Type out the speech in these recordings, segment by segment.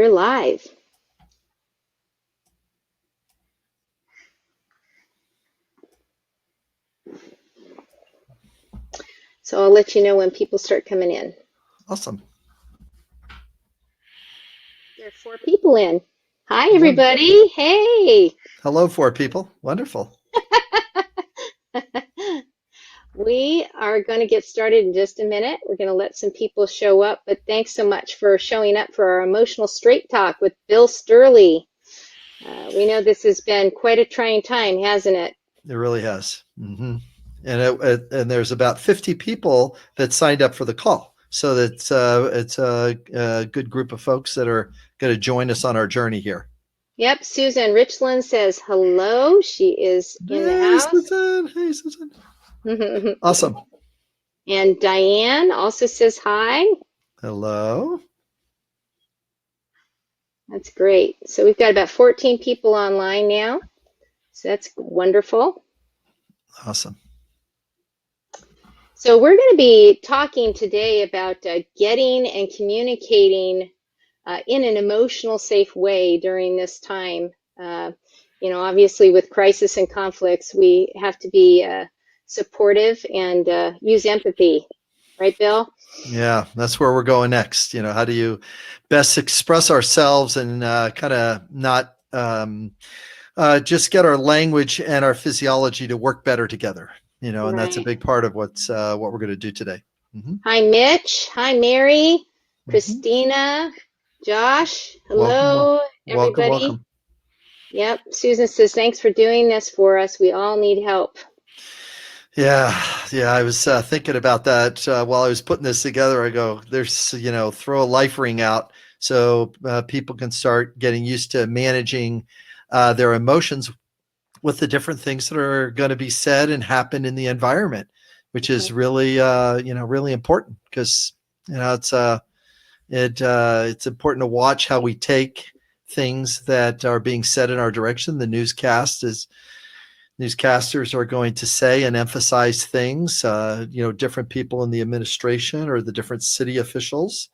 We're live. So I'll let you know when people start coming in. Awesome. There are 4 people in. Hi, everybody. Hey. Hello, 4 people. Wonderful. We are going to get started in just a minute. We're going to let some people show up, but thanks so much for showing up for our Emotional Straight Talk with Bill Sturley. We know this has been quite a trying time, hasn't it? It really has. Mm-hmm. And there's about 50 people that signed up for the call. So it's a good group of folks that are going to join us on our journey here. Yep. Susan Richland says hello. She is in the house. Susan. Hey, Susan. Awesome. And Diane also says hi. Hello. That's great. So we've got about 14 people online now. So that's wonderful. Awesome. So we're going to be talking today about getting and communicating in an emotional safe way during this time. Obviously with crisis and conflicts, we have to be supportive and use empathy. Right, Bill? Yeah, that's where we're going next. How do you best express ourselves and kind of not just get our language and our physiology to work better together, and that's a big part of what we're going to do today. Mm-hmm. Hi, Mitch. Hi, Mary, Christina, Josh. Hello, everybody. Welcome. Yep. Susan says, thanks for doing this for us. We all need help. Yeah. I was thinking about that while I was putting this together. I go, there's, throw a life ring out so people can start getting used to managing their emotions with the different things that are going to be said and happen in the environment, which is really, really important because, it's important to watch how we take things that are being said in our direction. The newscasters are going to say and emphasize things, different people in the administration or the different city officials,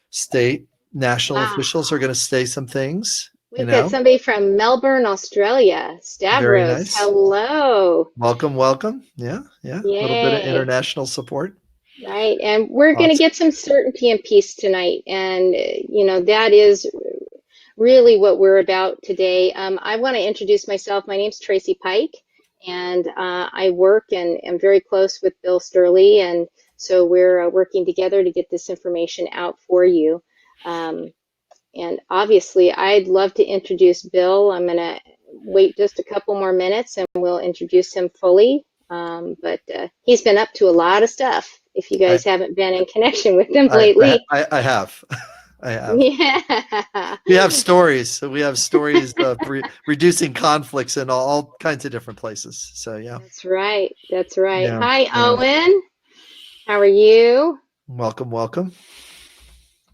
state, national officials are going to say some things. We've got somebody from Melbourne, Australia. Stavros, very nice. Hello. Welcome. Yeah. Yay. A little bit of international support. Right. And we're going to get some certainty and peace tonight. And, that is really what we're about today. I want to introduce myself. My name's Tracy Pike, and I work and am very close with Bill Sturley. And so we're working together to get this information out for you. And obviously, I'd love to introduce Bill. I'm going to wait just a couple more minutes and we'll introduce him fully. But he's been up to a lot of stuff, if you guys haven't been in connection with him lately. I have. Yeah. We have stories. So we have stories of reducing conflicts in all kinds of different places. So, yeah. That's right. Yeah. Hi, Yeah. Owen. How are you? Welcome.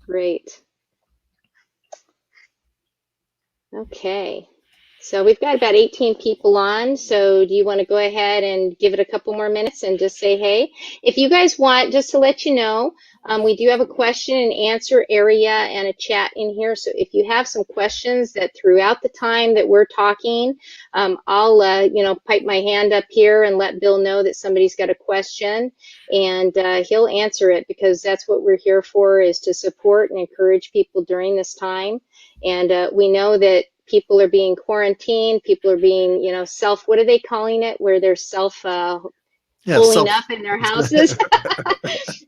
Great. Okay. So we've got about 18 people on. So do you want to go ahead and give it a couple more minutes and just say hey? If you guys want, just to let you know, we do have a question and answer area and a chat in here. So if you have some questions that throughout the time that we're talking, I'll, pipe my hand up here and let Bill know that somebody's got a question, and he'll answer it, because that's what we're here for, is to support and encourage people during this time. And we know that people are being quarantined, people are being, what are they calling it, where they're pulling up in their houses.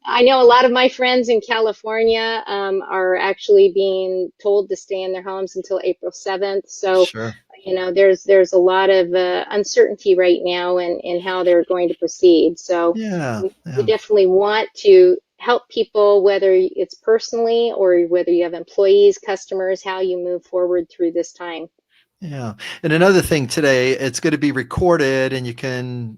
I know a lot of my friends in California are actually being told to stay in their homes until April 7th. So, sure. There's a lot of uncertainty right now in how they're going to proceed. So we definitely want to help people, whether it's personally or whether you have employees, customers, how you move forward through this time. Yeah. And another thing today, it's going to be recorded, and you can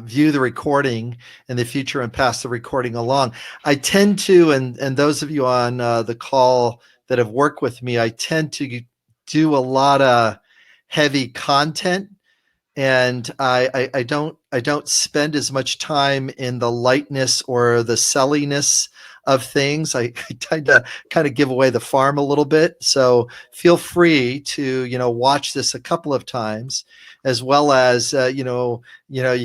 view the recording in the future and pass the recording along. I tend to, and those of you on the call that have worked with me, I tend to do a lot of heavy content, and I don't spend as much time in the lightness or the selliness of things. I tend to kind of give away the farm a little bit. So feel free to, watch this a couple of times, as well as, you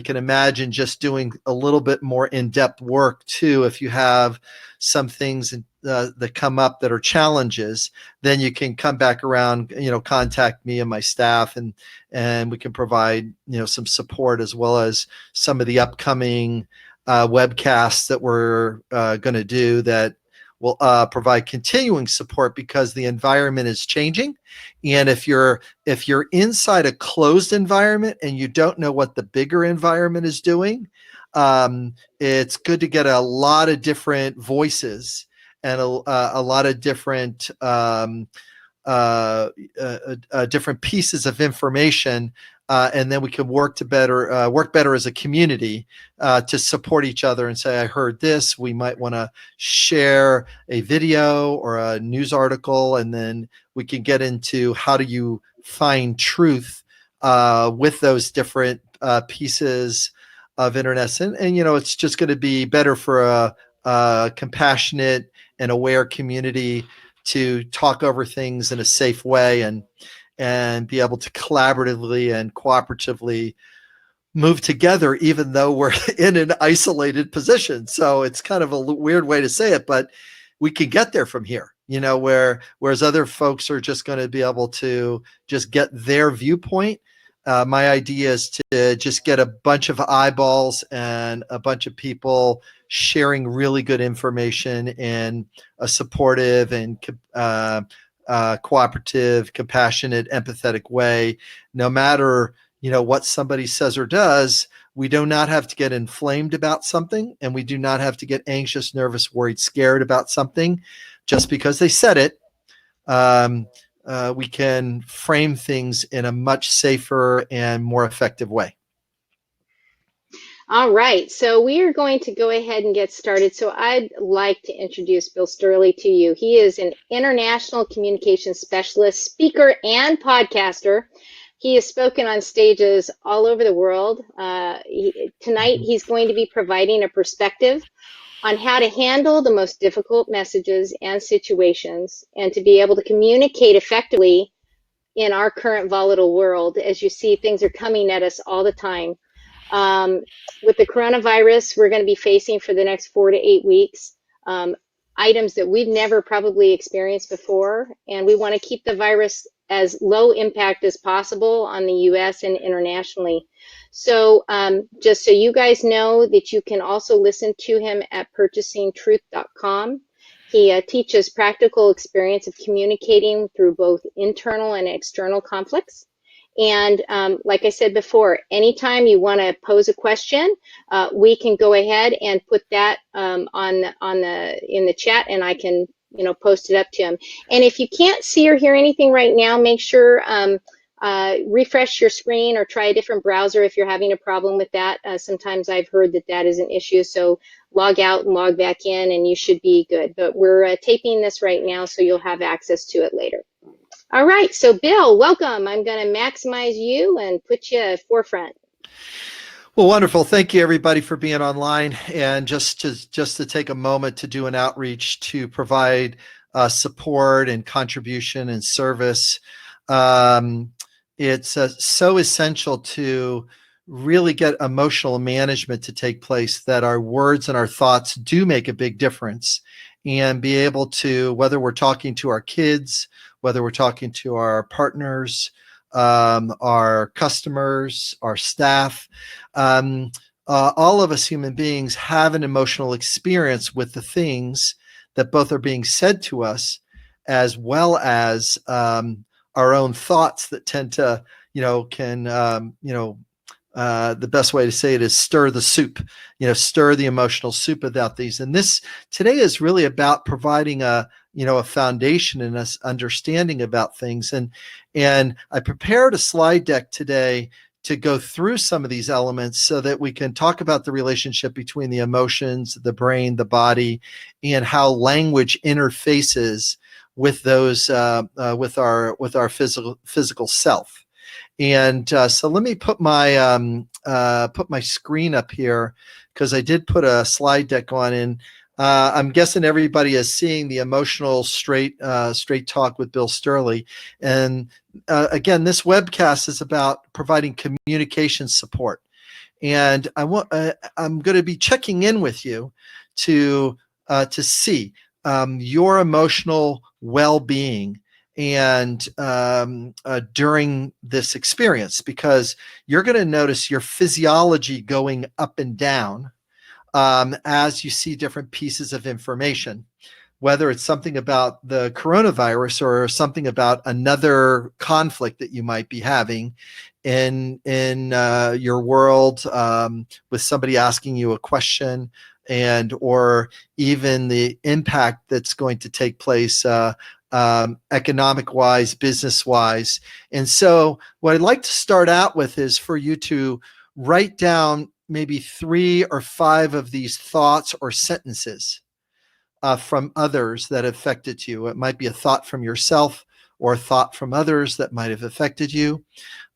can imagine just doing a little bit more in-depth work too. If you have some things that come up that are challenges, then you can come back around, contact me and my staff, and we can provide, some support, as well as some of the upcoming webcasts that we're going to do that will provide continuing support, because the environment is changing. And if you're inside a closed environment and you don't know what the bigger environment is doing, it's good to get a lot of different voices and a lot of different different pieces of information, and then we can work better as a community to support each other and say, I heard this. We might want to share a video or a news article, and then we can get into how do you find truth with those different pieces of internet. And it's just going to be better for a compassionate and aware community to talk over things in a safe way, and be able to collaboratively and cooperatively move together, even though we're in an isolated position. So it's kind of a weird way to say it, but we can get there from here, whereas other folks are just going to be able to just get their viewpoint. My idea is to just get a bunch of eyeballs and a bunch of people sharing really good information in a supportive and cooperative, compassionate, empathetic way. No matter what somebody says or does, we do not have to get inflamed about something, and we do not have to get anxious, nervous, worried, scared about something just because they said it. We can frame things in a much safer and more effective way. All right, so we are going to go ahead and get started. So I'd like to introduce Bill Sturley to you. He is an international communications specialist, speaker, and podcaster. He has spoken on stages all over the world. Tonight, he's going to be providing a perspective on how to handle the most difficult messages and situations, and to be able to communicate effectively in our current volatile world. As you see, things are coming at us all the time. With the coronavirus we're going to be facing for the next 4 to 8 weeks, items that we've never probably experienced before, and we want to keep the virus as low impact as possible on the US and internationally. So just so you guys know that you can also listen to him at purchasingtruth.com. He teaches practical experience of communicating through both internal and external conflicts. And like I said before, anytime you want to pose a question, we can go ahead and put that in the chat, and I can post it up to him. And if you can't see or hear anything right now, make sure refresh your screen or try a different browser if you're having a problem with that. Sometimes I've heard that is an issue, so log out and log back in and you should be good. But we're taping this right now, so you'll have access to it later. All right, so Bill, welcome. I'm going to maximize you and put you forefront. Well, wonderful. Thank you, everybody, for being online. And just to take a moment to do an outreach to provide support and contribution and service. It's so essential to really get emotional management to take place, that our words and our thoughts do make a big difference, and be able to, whether we're talking to our kids, whether we're talking to our partners, our customers, our staff, all of us human beings have an emotional experience with the things that both are being said to us, as well as our own thoughts that tend to, the best way to say it is stir the soup, stir the emotional soup about these. And this today is really about providing a foundation in us understanding about things. And I prepared a slide deck today to go through some of these elements so that we can talk about the relationship between the emotions, the brain, the body, and how language interfaces with those, with our physical self. And so let me put my screen up here, because I did put a slide deck on. And I'm guessing everybody is seeing the emotional straight talk with Bill Sterling. And again, this webcast is about providing communication support. And I'm going to be checking in with you to see your emotional well-being and during this experience, because you're going to notice your physiology going up and down as you see different pieces of information, whether it's something about the coronavirus or something about another conflict that you might be having in your world, with somebody asking you a question, and or even the impact that's going to take place economic wise, business wise. And so what I'd like to start out with is for you to write down maybe 3 or 5 of these thoughts or sentences from others that affected you. It might be a thought from yourself or a thought from others that might have affected you.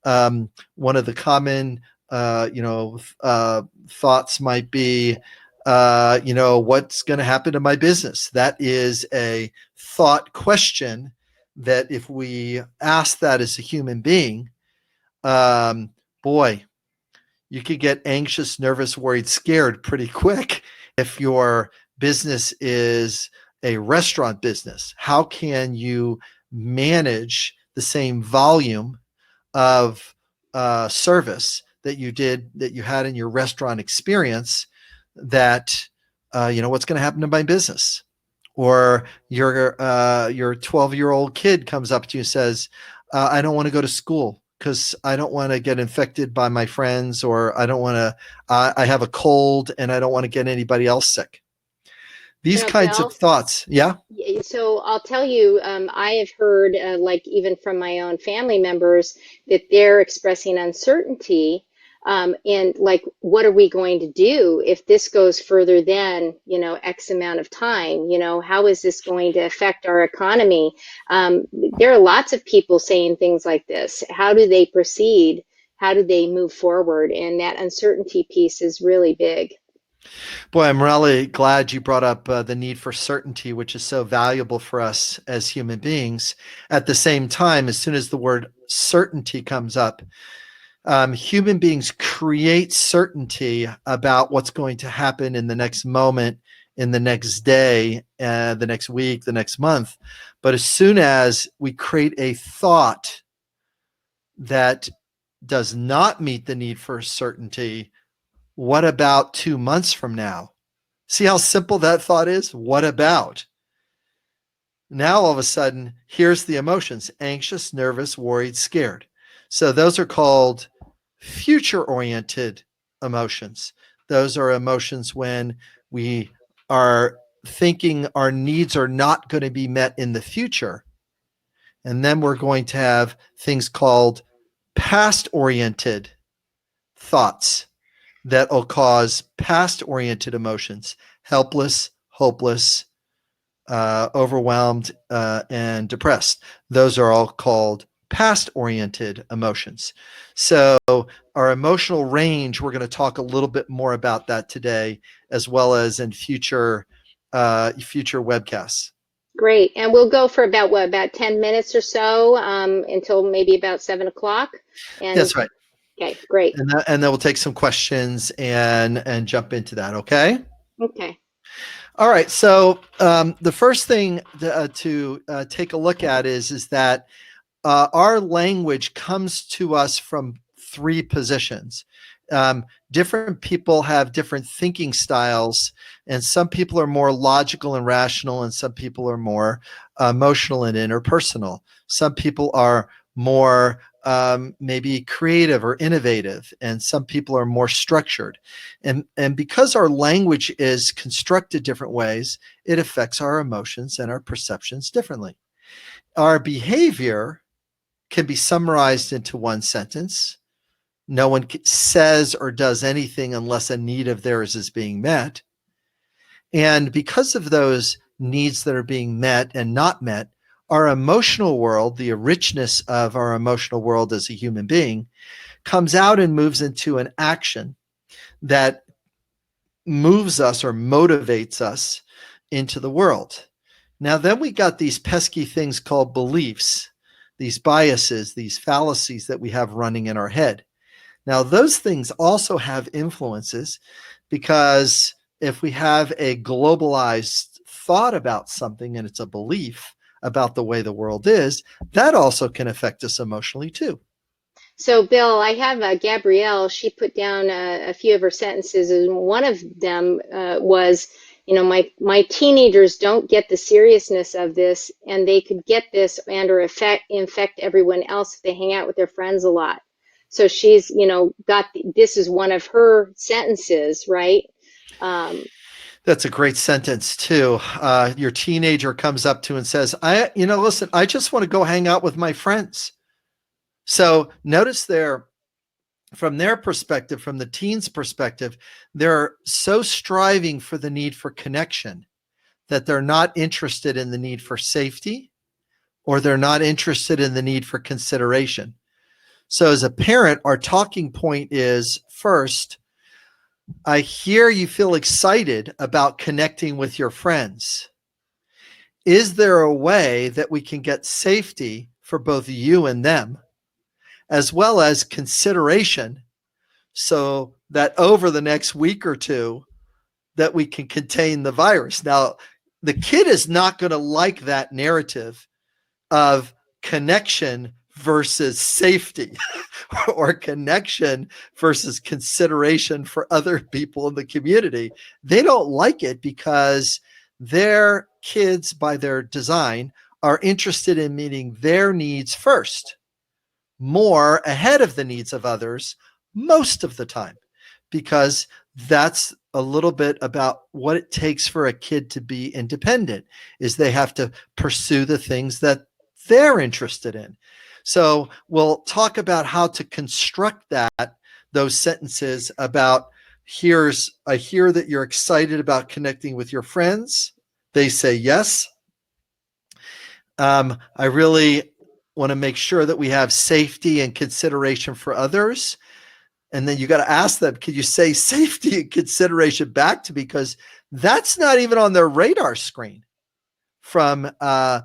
One of the common, thoughts might be, what's going to happen to my business? That is a thought question that if we ask that as a human being, boy, you could get anxious, nervous, worried, scared pretty quick. If your business is a restaurant business, how can you manage the same volume of service that you had in your restaurant experience? That what's going to happen to my business? Or your 12-year-old kid comes up to you and says, I don't want to go to school because I don't want to get infected by my friends, or I don't want to, I have a cold and I don't want to get anybody else sick. These kinds of Bill, thoughts. Yeah. so I'll tell you, I have heard, like even from my own family members, that they're expressing uncertainty. And like, what are we going to do if this goes further than, X amount of time? How is this going to affect our economy? There are lots of people saying things like this. How do they proceed? How do they move forward? And that uncertainty piece is really big. Boy, I'm really glad you brought up the need for certainty, which is so valuable for us as human beings. At the same time, as soon as the word certainty comes up, human beings create certainty about what's going to happen in the next moment, in the next day, the next week, the next month. But as soon as we create a thought that does not meet the need for certainty, what about 2 months from now? See how simple that thought is? What about? Now, all of a sudden, here's the emotions: anxious, nervous, worried, scared. So those are called future-oriented emotions. Those are emotions when we are thinking our needs are not going to be met in the future. And then we're going to have things called past-oriented thoughts that will cause past-oriented emotions: helpless, hopeless, overwhelmed, and depressed. Those are all called past-oriented emotions. So our emotional range, we're going to talk a little bit more about that today, as well as in future webcasts. Great. And we'll go for about what, about 10 minutes or so, until maybe about 7 o'clock. And That's right. okay, great. And then we'll take some questions and jump into that. Okay. Okay. All right. So the first thing to take a look at is that our language comes to us from 3 positions. Different people have different thinking styles, and some people are more logical and rational, and some people are more emotional and interpersonal. Some people are more maybe creative or innovative, and some people are more structured. And because our language is constructed different ways, it affects our emotions and our perceptions differently. Our behavior can be summarized into one sentence: no one says or does anything unless a need of theirs is being met. And because of those needs that are being met and not met, our emotional world, the richness of our emotional world as a human being, comes out and moves into an action that moves us or motivates us into the world. Now, then we got these pesky things called beliefs, these biases, these fallacies that we have running in our head. Now, those things also have influences, because if we have a globalized thought about something and it's a belief about the way the world is, that also can affect us emotionally too. So, Bill, I have Gabrielle. She put down a few of her sentences, and one of them was, my teenagers don't get the seriousness of this, and they could get this and or infect everyone else if they hang out with their friends a lot. So she's, this is one of her sentences, right? Um, That's a great sentence too. Your teenager comes up to and says, listen, I just want to go hang out with my friends. So notice there, from their perspective, from the teen's perspective, they're so striving for the need for connection that they're not interested in the need for safety, or they're not interested in the need for consideration. So as a parent, our talking point is, first, I hear you feel excited about connecting with your friends. Is there a way that we can get safety for both you and them, as well as consideration, so that over the next week or two that we can contain the virus? Now, the kid is not going to like that narrative of connection versus safety or connection versus consideration for other people in the community. They don't like it because their kids, by their design, are interested in meeting their needs first, more ahead of the needs of others most of the time, because that's a little bit about what it takes for a kid to be independent, is they have to pursue the things that they're interested in. So we'll talk about how to construct those sentences about, I hear that you're excited about connecting with your friends. They say yes. I really want to make sure that we have safety and consideration for others. And then you got to ask them, can you say safety and consideration back to me? Because that's not even on their radar screen from a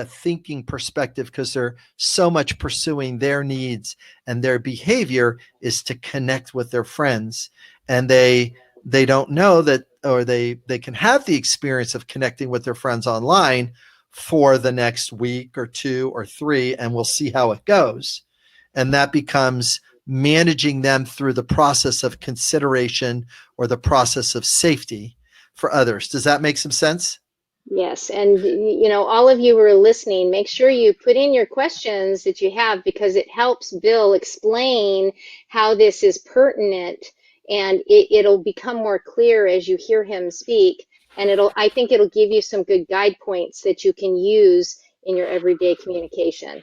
thinking perspective, because they're so much pursuing their needs, and their behavior is to connect with their friends. And they don't know that, or they can have the experience of connecting with their friends online for the next week or 2 or 3, and we'll see how it goes. And that becomes managing them through the process of consideration or the process of safety for others. Does that make some sense? Yes, and all of you who are listening, make sure you put in your questions that you have, because it helps Bill explain how this is pertinent, and it'll become more clear as you hear him speak, and I think it'll give you some good guide points that you can use in your everyday communication.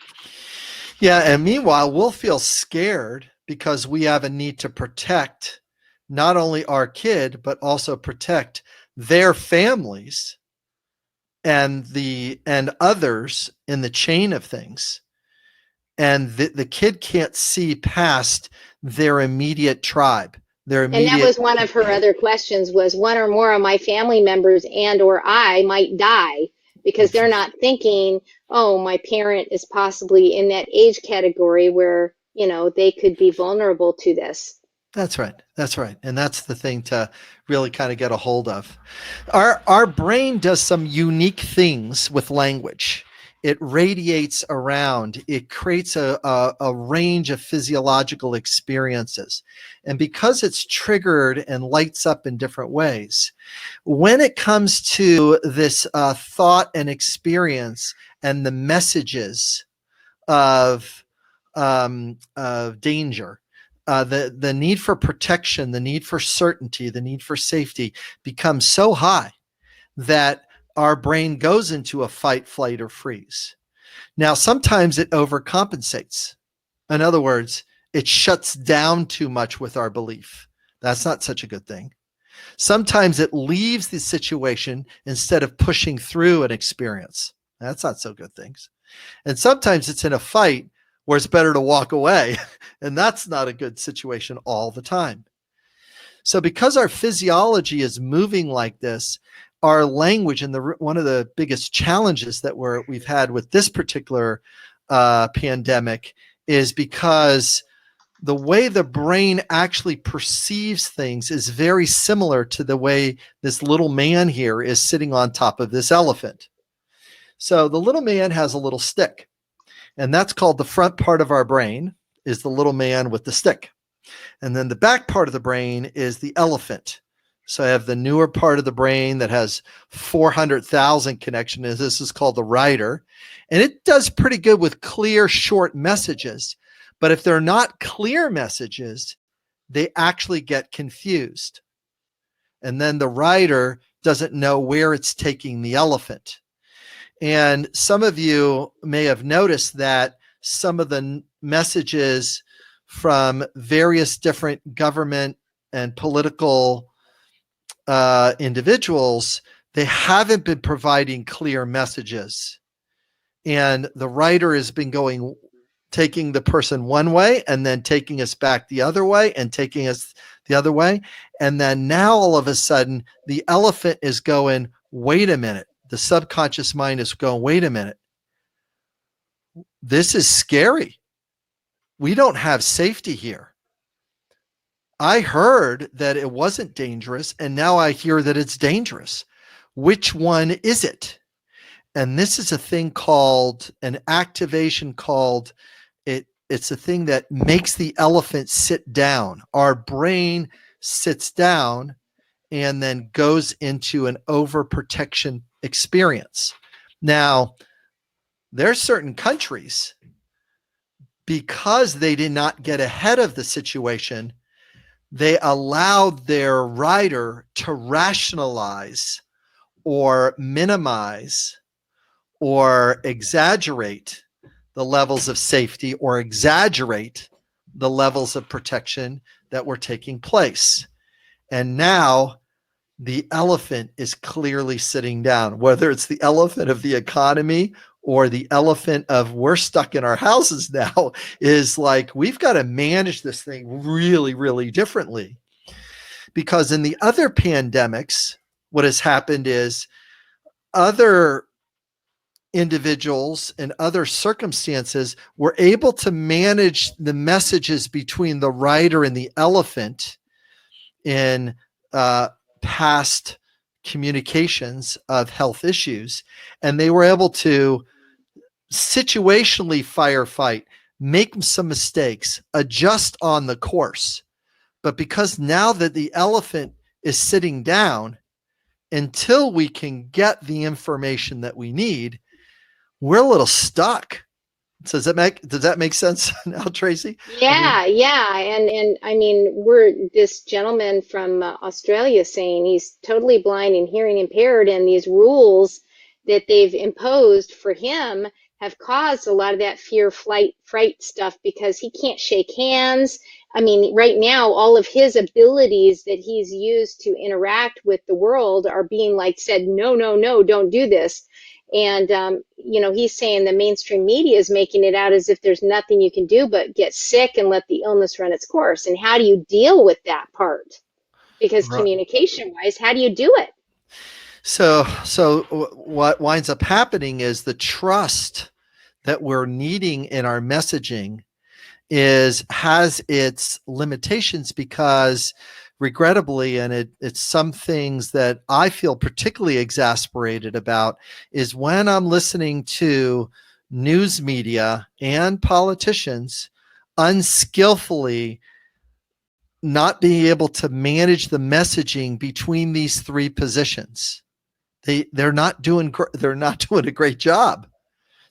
Yeah, and meanwhile, we'll feel scared because we have a need to protect not only our kid, but also protect their families and others in the chain of things. And the kid can't see past their immediate tribe, And that was one of her other questions, was one or more of my family members and or I might die, because they're not thinking, oh, my parent is possibly in that age category where, they could be vulnerable to this. That's right. That's right. And that's the thing to really kind of get a hold of. Our brain does some unique things with language. It radiates around. It creates a range of physiological experiences. And because it's triggered and lights up in different ways, when it comes to this thought and experience and the messages of danger, the need for protection, the need for certainty, the need for safety becomes so high that our brain goes into a fight, flight, or freeze. Now, sometimes it overcompensates. In other words, it shuts down too much with our belief. That's not such a good thing. Sometimes it leaves the situation instead of pushing through an experience. That's not so good things. And sometimes it's in a fight where it's better to walk away. And that's not a good situation all the time. So because our physiology is moving like this, our language, and one of the biggest challenges that we've had with this particular pandemic is because the way the brain actually perceives things is very similar to the way this little man here is sitting on top of this elephant. So the little man has a little stick, and that's called the front part of our brain, is the little man with the stick. And then the back part of the brain is the elephant. So I have the newer part of the brain that has 400,000 connections. This is called the rider. And it does pretty good with clear, short messages. But if they're not clear messages, they actually get confused. And then the rider doesn't know where it's taking the elephant. And some of you may have noticed that some of the messages from various different government and political individuals, they haven't been providing clear messages. And the writer has been taking the person one way and then taking us back the other way and taking us the other way. And then now all of a sudden, the elephant is going, wait a minute. The subconscious mind is going, wait a minute. This is scary. We don't have safety here. I heard that it wasn't dangerous, and now I hear that it's dangerous. Which one is it? And this is a thing called an activation called it's a thing that makes the elephant sit down. Our brain sits down and then goes into an overprotection experience. Now, there are certain countries, because they did not get ahead of the situation, they allowed their rider to rationalize or minimize or exaggerate the levels of safety or exaggerate the levels of protection that were taking place. And now the elephant is clearly sitting down, whether it's the elephant of the economy or the elephant of we're stuck in our houses now, is like, we've got to manage this thing really, really differently. Because in the other pandemics, what has happened is other individuals and other circumstances were able to manage the messages between the rider and the elephant in past communications of health issues. And they were able to situationally firefight, make some mistakes, adjust on the course. But because now that the elephant is sitting down, until we can get the information that we need, we're a little stuck. Does that make sense now, Tracy? Yeah, yeah. And I mean, this gentleman from Australia saying he's totally blind and hearing impaired, and these rules that they've imposed for him have caused a lot of that fear, fright stuff, because he can't shake hands. I mean, right now, all of his abilities that he's used to interact with the world are being said, no, no, no, don't do this. And, he's saying the mainstream media is making it out as if there's nothing you can do but get sick and let the illness run its course. And how do you deal with that part? Because communication-wise, how do you do it? So what winds up happening is the trust that we're needing in our messaging has its limitations, because regrettably, and it's some things that I feel particularly exasperated about, is when I'm listening to news media and politicians unskillfully not being able to manage the messaging between these three positions. They're not doing a great job.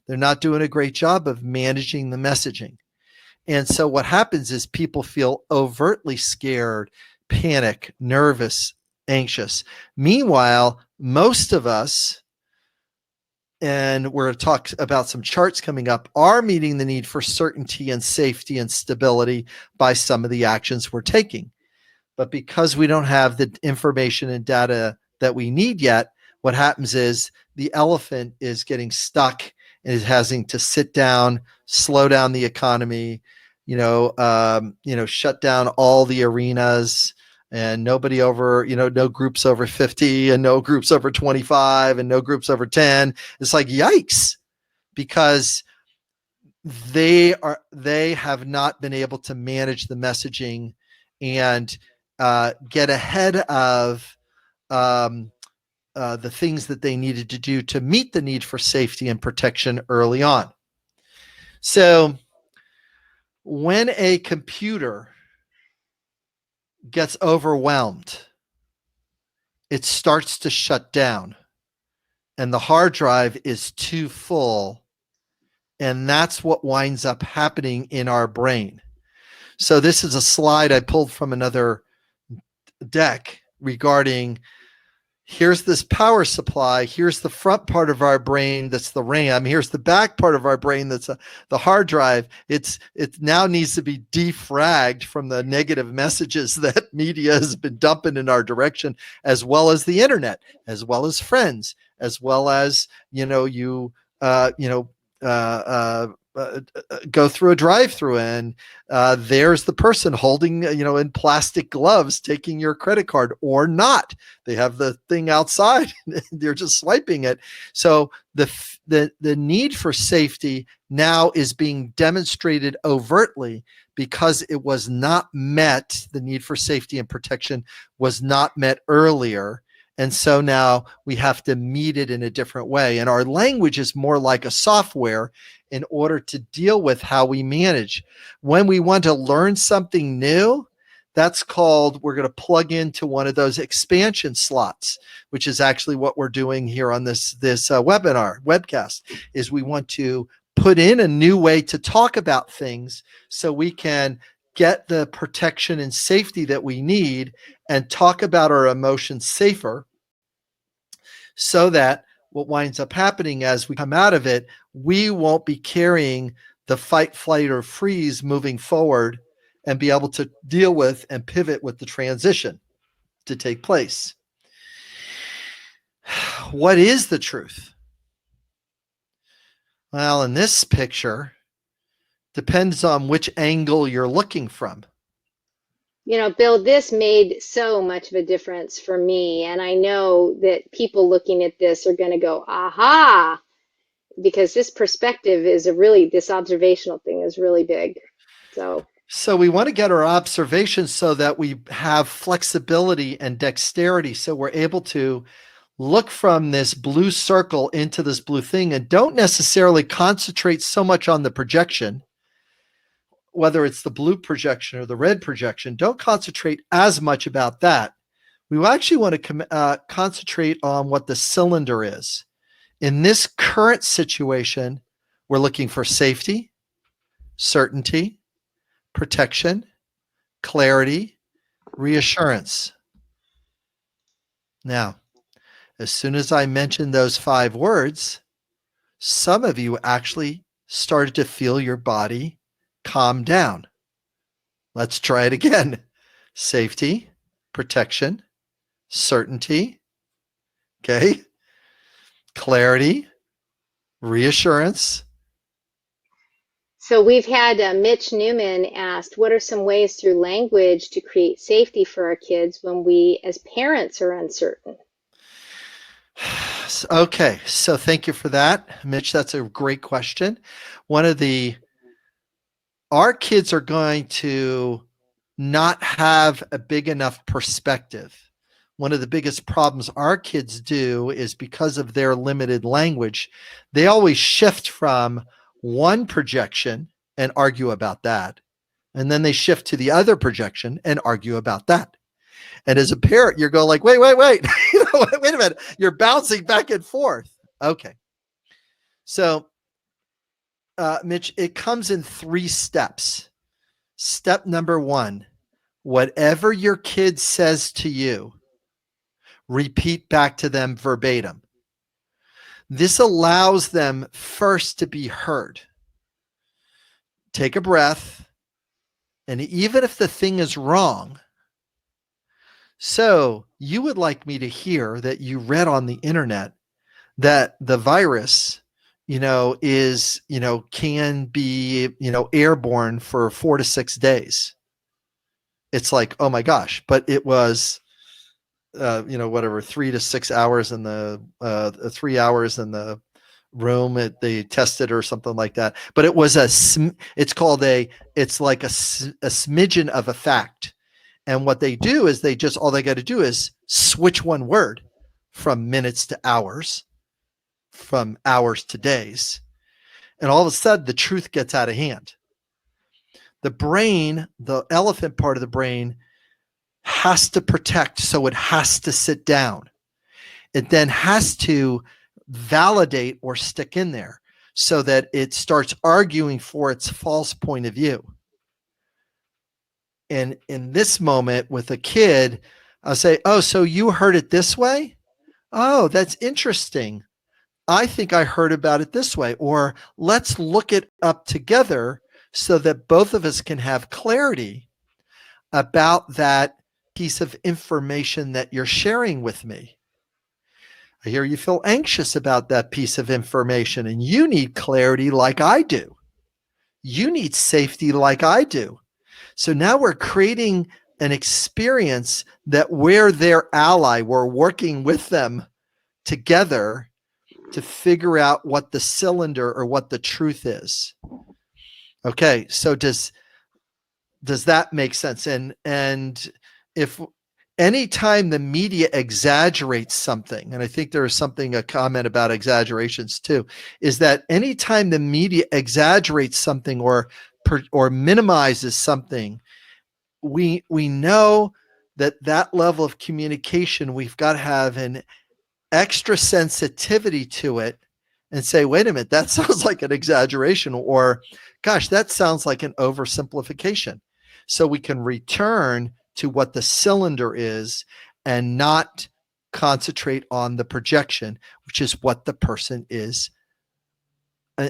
They're not doing a great job of managing the messaging. And so what happens is people feel overtly scared, panic, nervous, anxious. Meanwhile, most of us, and we're going to talk about some charts coming up, are meeting the need for certainty and safety and stability by some of the actions we're taking. But because we don't have the information and data that we need yet, what happens is the elephant is getting stuck and is having to sit down, slow down the economy, shut down all the arenas, and nobody over, no groups over 50 and no groups over 25 and no groups over 10. It's like, yikes, because they have not been able to manage the messaging and get ahead of the things that they needed to do to meet the need for safety and protection early on. So when a computer gets overwhelmed, it starts to shut down and the hard drive is too full. And that's what winds up happening in our brain. So this is a slide I pulled from another deck regarding, here's this power supply, here's the front part of our brain that's the RAM, here's the back part of our brain that's the hard drive. It now needs to be defragged from the negative messages that media has been dumping in our direction, as well as the internet, as well as friends, as well as go through a drive-through and there's the person holding, in plastic gloves, taking your credit card or not. They have the thing outside. They're just swiping it. So the need for safety now is being demonstrated overtly because it was not met. The need for safety and protection was not met earlier. And so now we have to meet it in a different way. And our language is more like a software in order to deal with how we manage. When we want to learn something new, that's called, we're going to plug into one of those expansion slots, which is actually what we're doing here on this webcast, is we want to put in a new way to talk about things so we can get the protection and safety that we need and talk about our emotions safer, so that what winds up happening as we come out of it, we won't be carrying the fight, flight, or freeze moving forward and be able to deal with and pivot with the transition to take place. What is the truth? Well, in this picture, depends on which angle you're looking from. Bill, this made so much of a difference for me. And I know that people looking at this are going to go, aha, because this perspective is this observational thing is really big. So we want to get our observations so that we have flexibility and dexterity. So we're able to look from this blue circle into this blue thing and don't necessarily concentrate so much on the projection, whether it's the blue projection or the red projection. Don't concentrate as much about that. We actually want to concentrate on what the cylinder is. In this current situation, we're looking for safety, certainty, protection, clarity, reassurance. Now, as soon as I mentioned those 5 words, some of you actually started to feel your body calm down. Let's try it again. Safety, protection, certainty, okay, clarity, reassurance. So we've had Mitch Newman asked, what are some ways through language to create safety for our kids when we as parents are uncertain? Okay, so thank you for that, Mitch. That's a great question. Our kids are going to not have a big enough perspective. One of the biggest problems our kids do is because of their limited language, they always shift from one projection and argue about that. And then they shift to the other projection and argue about that. And as a parent, you're going like, wait, wait a minute. You're bouncing back and forth. Okay. So, Mitch, it comes in 3 steps. Step number 1, whatever your kid says to you, repeat back to them verbatim. This allows them first to be heard. Take a breath. And even if the thing is wrong, so you would like me to hear that you read on the internet that the virus, can be, airborne for 4 to 6 days. it's like, oh my gosh, but it was, whatever, 3 to 6 hours in the 3 hours in the room. They tested or something like that. But it was it's like a smidgen of a fact. And what they do is all they got to do is switch one word from minutes to hours, from hours to days. And all of a sudden, the truth gets out of hand. The brain, the elephant part of the brain, has to protect, so it has to sit down. It then has to validate or stick in there so that it starts arguing for its false point of view. And in this moment with a kid, I'll say, oh, so you heard it this way? Oh, that's interesting. I think I heard about it this way. Or let's look it up together so that both of us can have clarity about that piece of information that you're sharing with me. I hear you feel anxious about that piece of information, and you need clarity like I do. You need safety like I do. So now we're creating an experience that we're their ally. We're working with them together to figure out what the cylinder or what the truth is. Okay, so does that make sense? And if anytime the media exaggerates something, and I think there is a comment about exaggerations too, is that anytime the media exaggerates something or minimizes something, we know that level of communication, we've got to have an extra sensitivity to it and say, wait a minute, that sounds like an exaggeration, or gosh, that sounds like an oversimplification. So we can return to what the cylinder is and not concentrate on the projection, which is what the person is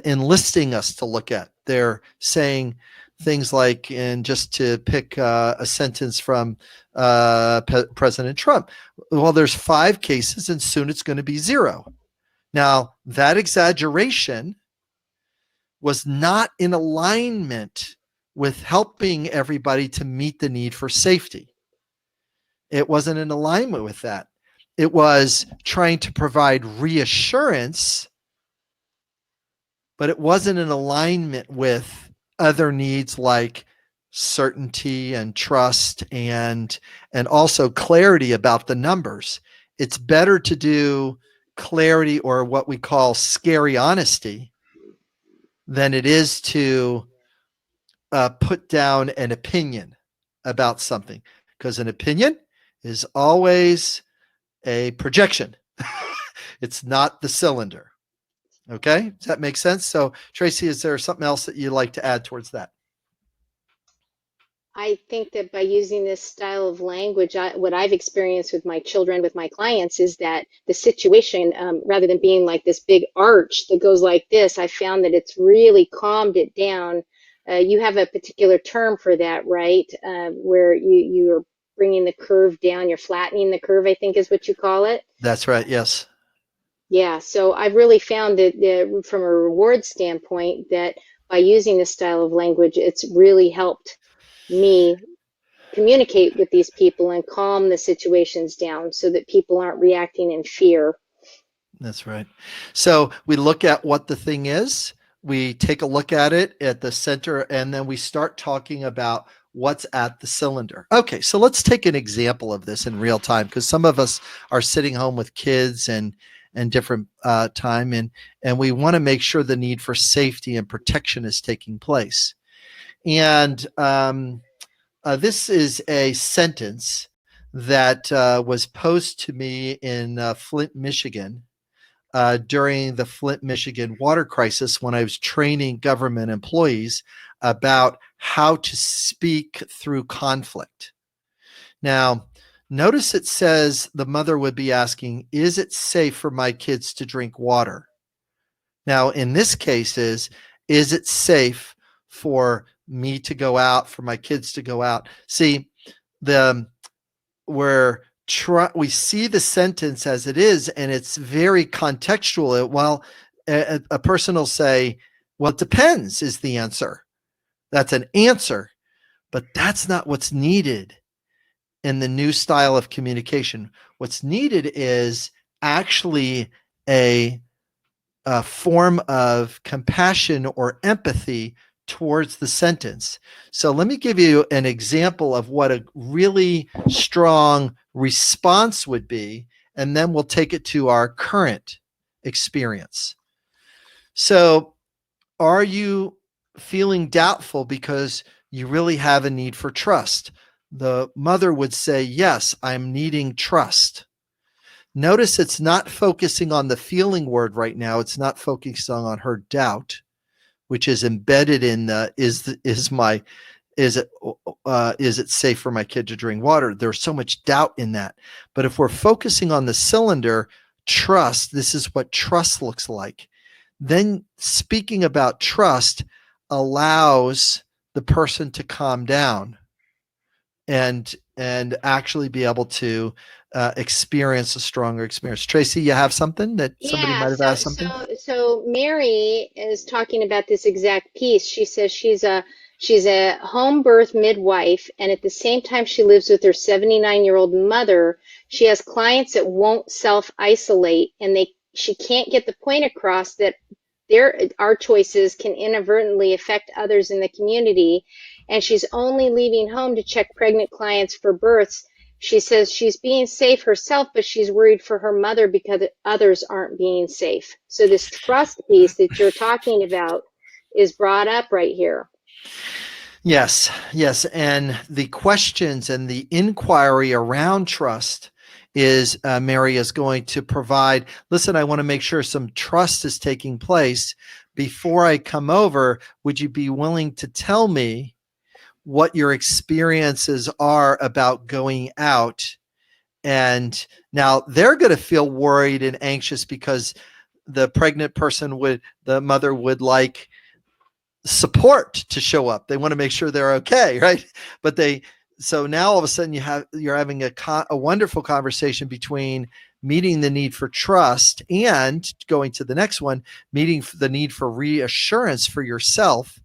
enlisting us to look at. They're saying things like, and just to pick a sentence from President Trump, well, there's 5 cases and soon it's going to be 0. Now, that exaggeration was not in alignment with helping everybody to meet the need for safety. It wasn't in alignment with that. It was trying to provide reassurance, but it wasn't in alignment with other needs like certainty and trust and also clarity about the numbers. It's better to do clarity, or what we call scary honesty, than it is to put down an opinion about something, because an opinion is always a projection. It's not the cylinder. Okay, does that make sense? So, Tracy, is there something else that you'd like to add towards that? I think that by using this style of language, what I've experienced with my children, with my clients, is that the situation, rather than being like this big arch that goes like this, I found that it's really calmed it down. You have a particular term for that, right? Where you're bringing the curve down, you're flattening the curve, I think is what you call it. That's right, yes. Yeah, so I've really found that from a reward standpoint, that by using this style of language, it's really helped me communicate with these people and calm the situations down so that people aren't reacting in fear. That's right. So we look at what the thing is, we take a look at it at the center, and then we start talking about what's at the cylinder. Okay, so let's take an example of this in real time, because some of us are sitting home with kids and different time, and we want to make sure the need for safety and protection is taking place. And this is a sentence that was posed to me in Flint, Michigan, during the Flint, Michigan water crisis, when I was training government employees about how to speak through conflict. Now, notice it says the mother would be asking, is it safe for my kids to drink water? Now, in this case is it safe for me to go out, for my kids to go out? See, we see the sentence as it is, and it's very contextual. Well, a person will say, well, it depends is the answer. That's an answer. But that's not what's needed in the new style of communication. What's needed is actually a form of compassion or empathy towards the sentence. So let me give you an example of what a really strong response would be, and then we'll take it to our current experience. So, are you feeling doubtful because you really have a need for trust? The mother would say, yes, I'm needing trust. Notice it's not focusing on the feeling word right now. It's not focusing on her doubt, which is embedded in the is it safe for my kid to drink water? There's so much doubt in that. But if we're focusing on the cylinder, trust, this is what trust looks like. Then speaking about trust allows the person to calm down and actually be able to experience a stronger experience. Tracy, you have something that somebody Yeah, might have so asked something? so Mary is talking about this exact piece. She says she's a home birth midwife, and at the same time she lives with her 79-year-old mother. She has clients that won't self-isolate, and she can't get the point across that our choices can inadvertently affect others in the community, and she's only leaving home to check pregnant clients for births. She says she's being safe herself, but she's worried for her mother because others aren't being safe. So this trust piece that you're talking about is brought up right here. Yes, yes. And the questions and the inquiry around trust is Mary is going to provide. Listen, I want to make sure some trust is taking place before I come over. Would you be willing to tell me what your experiences are about going out? And now they're going to feel worried and anxious because the pregnant person the mother would like support to show up. They want to make sure they're okay, right? But so now all of a sudden you're having a wonderful conversation between meeting the need for trust and going to the next one, meeting the need for reassurance for yourself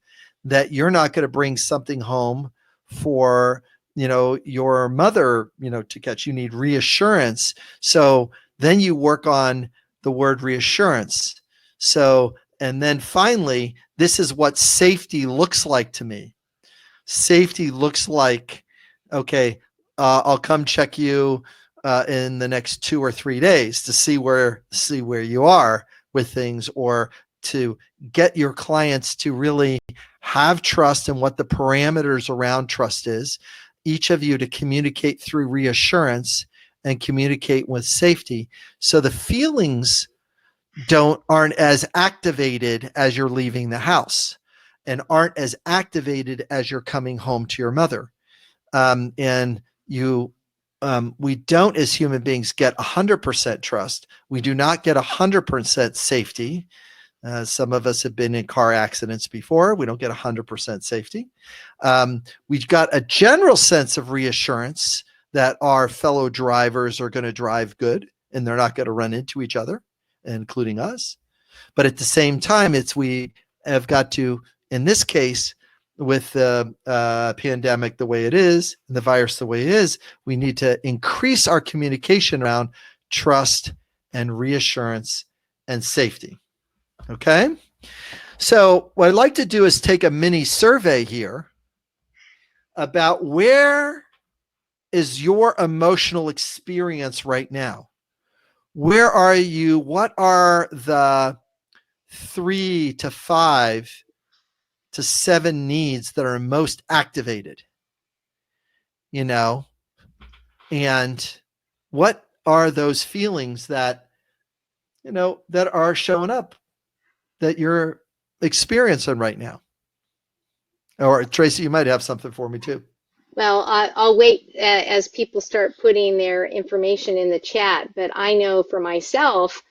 that you're not going to bring something home for your mother to catch. You need reassurance. So then you work on the word reassurance. So, and then finally, this is what safety looks like to me. Safety looks like, okay, I'll come check you in the next 2 or 3 days to see where you are with things, or to get your clients to really have trust and what the parameters around trust is. Each of you to communicate through reassurance and communicate with safety. So the feelings aren't as activated as you're leaving the house, and aren't as activated as you're coming home to your mother. And we don't, as human beings, get 100% trust. We do not get 100% safety. Some of us have been in car accidents before. We don't get 100% safety. We've got a general sense of reassurance that our fellow drivers are going to drive good and they're not going to run into each other, including us. But at the same time, we have got to, in this case, with the pandemic the way it is, and the virus the way it is, we need to increase our communication around trust and reassurance and safety. Okay? So what I'd like to do is take a mini survey here about where is your emotional experience right now? Where are you? What are the 3 to 5 to 7 needs that are most activated? And what are those feelings that that are showing up that you're experiencing right now? Or Tracy, you might have something for me too. Well, I'll wait as people start putting their information in the chat, but I know for myself,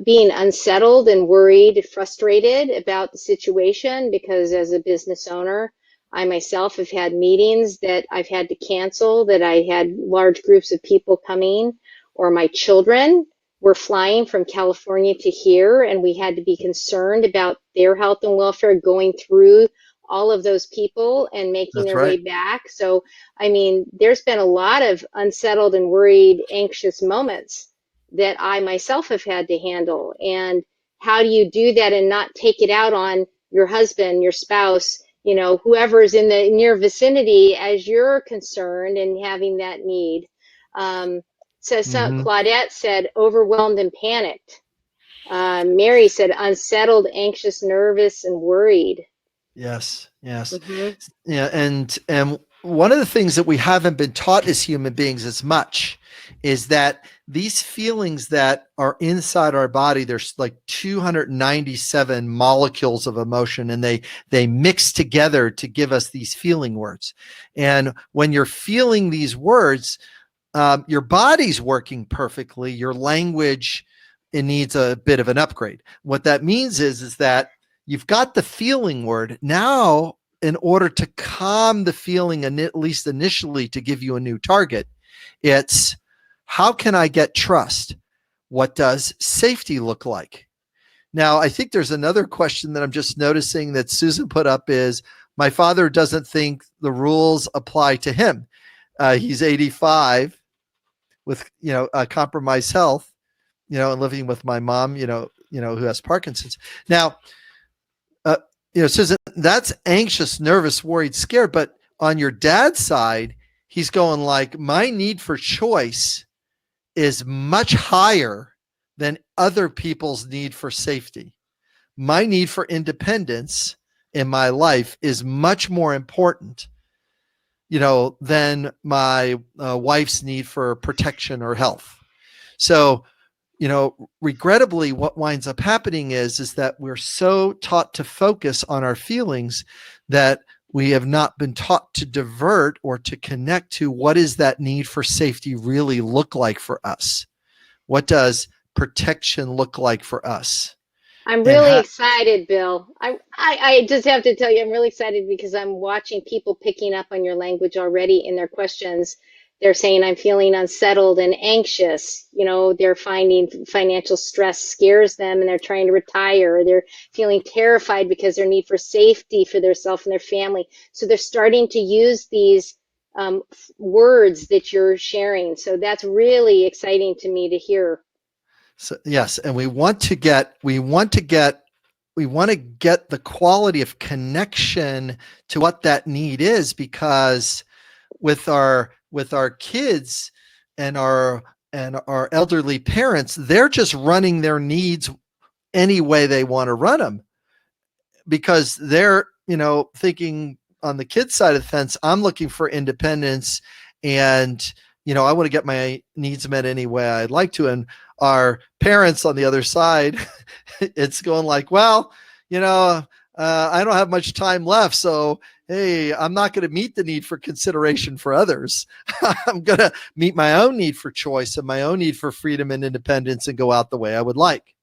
being unsettled and worried, frustrated about the situation, because as a business owner, I myself have had meetings that I've had to cancel, that I had large groups of people coming, or my children were flying from California to here, and we had to be concerned about their health and welfare going through all of those people and making That's their way right. back. So, I mean, there's been a lot of unsettled and worried, anxious moments that I myself have had to handle. And how do you do that and not take it out on your husband, your spouse, you know, whoever's in the near vicinity as you're concerned and having that need? Hmm. Claudette said overwhelmed and panicked. Mary said unsettled, anxious, nervous, and worried. Yes, yes. Hmm. Yeah, and one of the things that we haven't been taught as human beings as much is that these feelings that are inside our body, there's like 297 molecules of emotion, and they mix together to give us these feeling words. And when you're feeling these words, your body's working perfectly. Your language, it needs a bit of an upgrade. What that means is that you've got the feeling word now. In order to calm the feeling, and at least initially to give you a new target, it's how can I get trust? What does safety look like? Now, I think there's another question that I'm just noticing that Susan put up is my father doesn't think the rules apply to him. He's 85 with compromised health, and living with my mom, who has Parkinson's. Now, uh, Susan, that's anxious, nervous, worried, scared. But on your dad's side, he's going like, my need for choice is much higher than other people's need for safety. My need for independence in my life is much more important, than my wife's need for protection or health. So, regrettably, what winds up happening is that we're so taught to focus on our feelings that we have not been taught to divert or to connect to what is that need for safety really look like for us? What does protection look like for us? I'm And really excited, Bill. I just have to tell you, I'm really excited because I'm watching people picking up on your language already in their questions. They're saying, I'm feeling unsettled and anxious. You know, they're finding financial stress scares them and they're trying to retire. They're feeling terrified because their need for safety for themselves and their family. So they're starting to use these words that you're sharing. So that's really exciting to me to hear. so, yes, and we want to get the quality of connection to what that need is, because with our kids and our elderly parents, they're just running their needs any way they want to run them, because they're thinking on the kids side of the fence, I'm looking for independence, and I want to get my needs met any way I'd like to. And our parents on the other side, it's going like, well, I don't have much time left, so hey, I'm not going to meet the need for consideration for others. I'm going to meet my own need for choice and my own need for freedom and independence and go out the way I would like.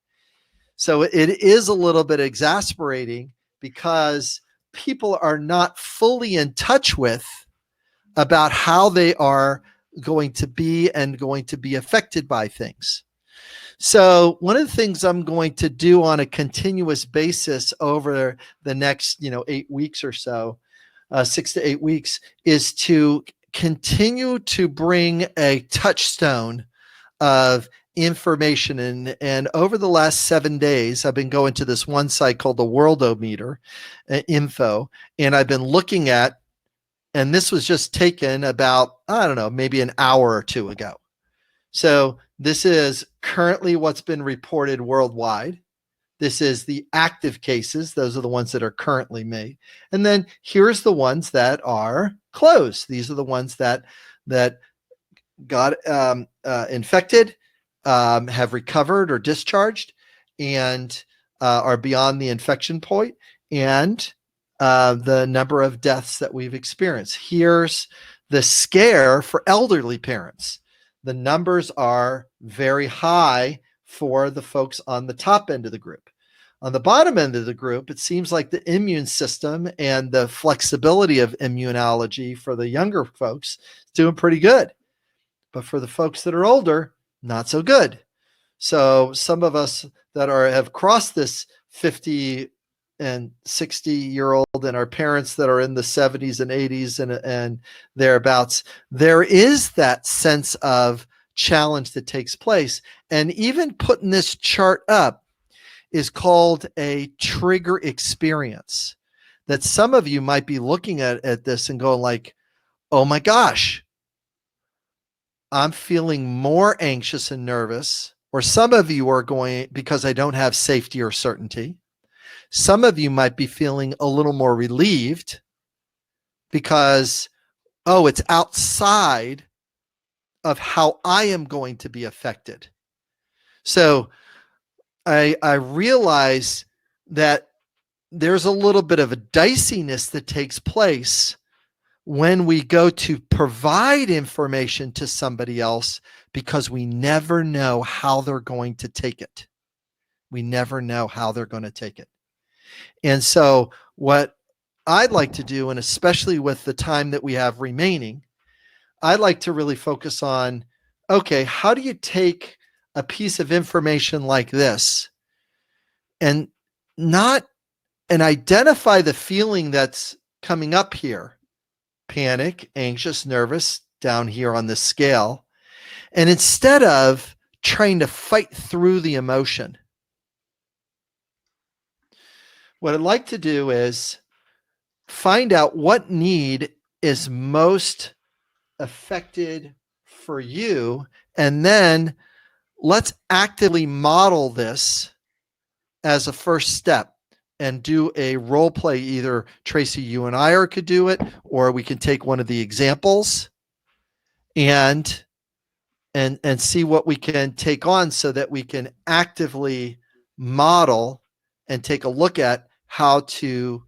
So it is a little bit exasperating because people are not fully in touch with about how they are going to be and going to be affected by things. So one of the things I'm going to do on a continuous basis over the next, 8 weeks or so, 6 to 8 weeks, is to continue to bring a touchstone of information. And over the last 7 days, I've been going to this one site called the Worldometer info, and I've been looking at, and this was just taken about, I don't know, maybe an hour or two ago. So this is currently what's been reported worldwide. This is the active cases. Those are the ones that are currently made. And then here's the ones that are closed. These are the ones that got infected, have recovered or discharged, and are beyond the infection point, and the number of deaths that we've experienced. Here's the scare for elderly parents. The numbers are very high for the folks on the top end of the group. On the bottom end of the group, it seems like the immune system and the flexibility of immunology for the younger folks is doing pretty good. But for the folks that are older, not so good. So some of us that have crossed this 50 and 60-year-old and our parents that are in the 70s and 80s and thereabouts, there is that sense of challenge that takes place. And even putting this chart up is called a trigger experience, that some of you might be looking at this and going like, oh my gosh, I'm feeling more anxious and nervous. Or some of you are going, because I don't have safety or certainty. Some of you might be feeling a little more relieved because, oh, it's outside of how I am going to be affected. So I realize that there's a little bit of a diciness that takes place when we go to provide information to somebody else, because we never know how they're going to take it. We never know how they're going to take it. And so what I'd like to do, and especially with the time that we have remaining, I'd like to really focus on, okay, how do you take a piece of information like this and identify the feeling that's coming up here, panic, anxious, nervous, down here on this scale. And instead of trying to fight through the emotion, what I'd like to do is find out what need is most affected for you. And then let's actively model this as a first step and do a role play. Either Tracy, you and I could do it, or we can take one of the examples and see what we can take on, so that we can actively model and take a look at how to,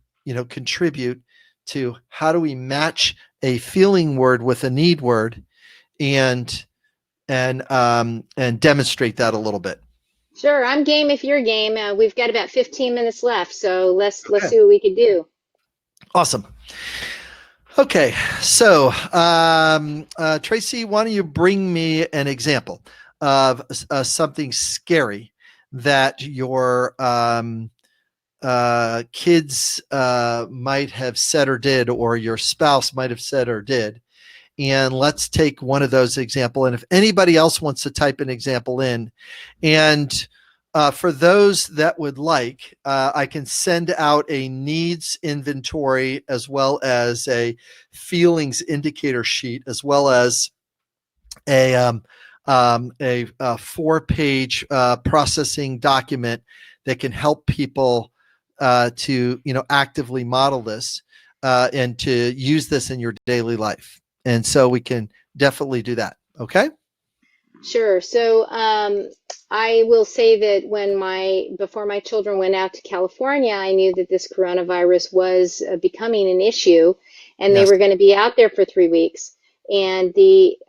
contribute to how do we match a feeling word with a need word, and demonstrate that a little bit. Sure, I'm game if you're game. We've got about 15 minutes left, so let's see what we can do. Awesome. Okay, so Tracy, why don't you bring me an example of something scary that your kids might have said or did, or your spouse might have said or did. And let's take one of those examples. And if anybody else wants to type an example in, and for those that would like, I can send out a needs inventory, as well as a feelings indicator sheet, as well as a 4-page processing document that can help people to actively model this and to use this in your daily life. And so we can definitely do that. Okay. Sure. So I will say that before my children went out to California, I knew that this coronavirus was becoming an issue, and they Yes. were going to be out there for 3 weeks. And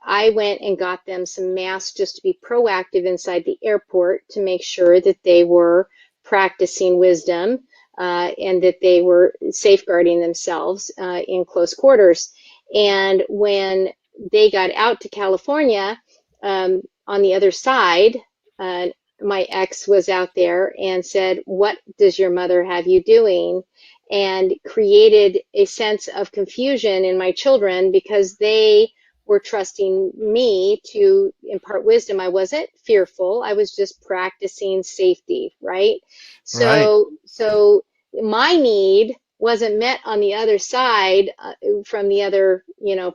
I went and got them some masks just to be proactive inside the airport, to make sure that they were practicing wisdom and that they were safeguarding themselves in close quarters. And when they got out to California, on the other side, my ex was out there and said, "What does your mother have you doing?" And created a sense of confusion in my children, because they were trusting me to impart wisdom. I wasn't fearful. I was just practicing safety, right? Right. So my need wasn't met on the other side from the other,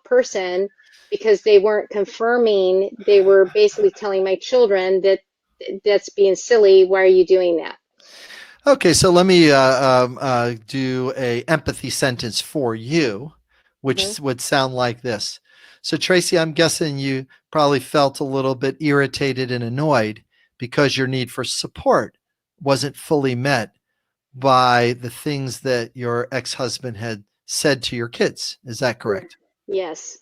person, because they weren't confirming. They were basically telling my children that that's being silly. Why are you doing that? Okay, so let me do a empathy sentence for you, which would sound like this. So Tracy, I'm guessing you probably felt a little bit irritated and annoyed because your need for support wasn't fully met by the things that your ex-husband had said to your kids. Is that correct? Yes.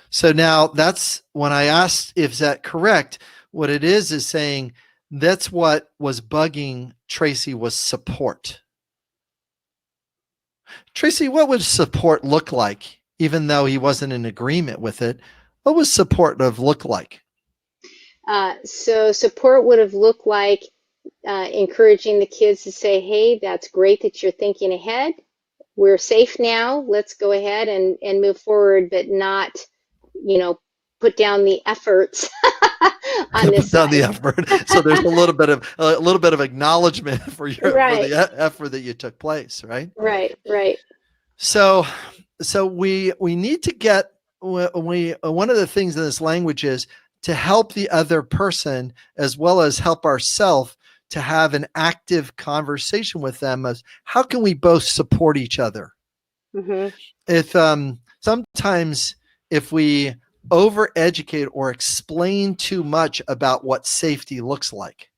So now that's when I asked if that correct, what it is saying that's what was bugging Tracy was support. Tracy, what would support look like, even though he wasn't in agreement with it? What was support have looked like? So support would have looked like encouraging the kids to say, hey, that's great that you're thinking ahead. We're safe now. Let's go ahead and move forward, but not, put down the efforts on this Put down the side. effort. So there's a little bit of acknowledgement for Right, the effort that you took place, right? right. So we need to get one of the things in this language is to help the other person as well as help ourselves to have an active conversation with them as how can we both support each other. Mm-hmm. If sometimes if we overeducate or explain too much about what safety looks like,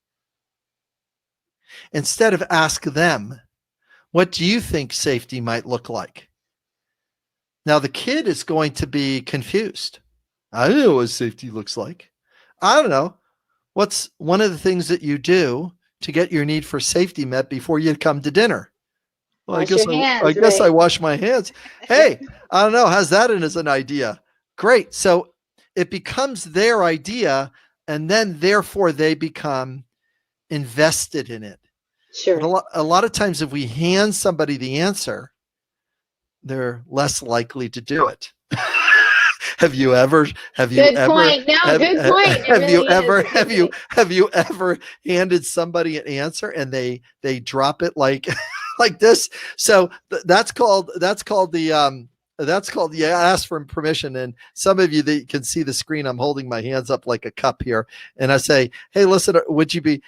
instead of ask them, what do you think safety might look like? Now the kid is going to be confused. I don't know what safety looks like. I don't know. What's one of the things that you do to get your need for safety met before you come to dinner? Well, Wash your I hands, guess I right. wash my hands. Hey, I don't know. How's that in as an idea? Great. So it becomes their idea, and then therefore they become invested in it. But Sure. a lot of times, if we hand somebody the answer, they're less likely to do it. Have you ever Good point. No, good point. It really is a good point. have you ever handed somebody an answer and they drop it like like this? So that's called you ask for permission. And some of you that can see the screen, I'm holding my hands up like a cup here, and I say, hey, listen, would you be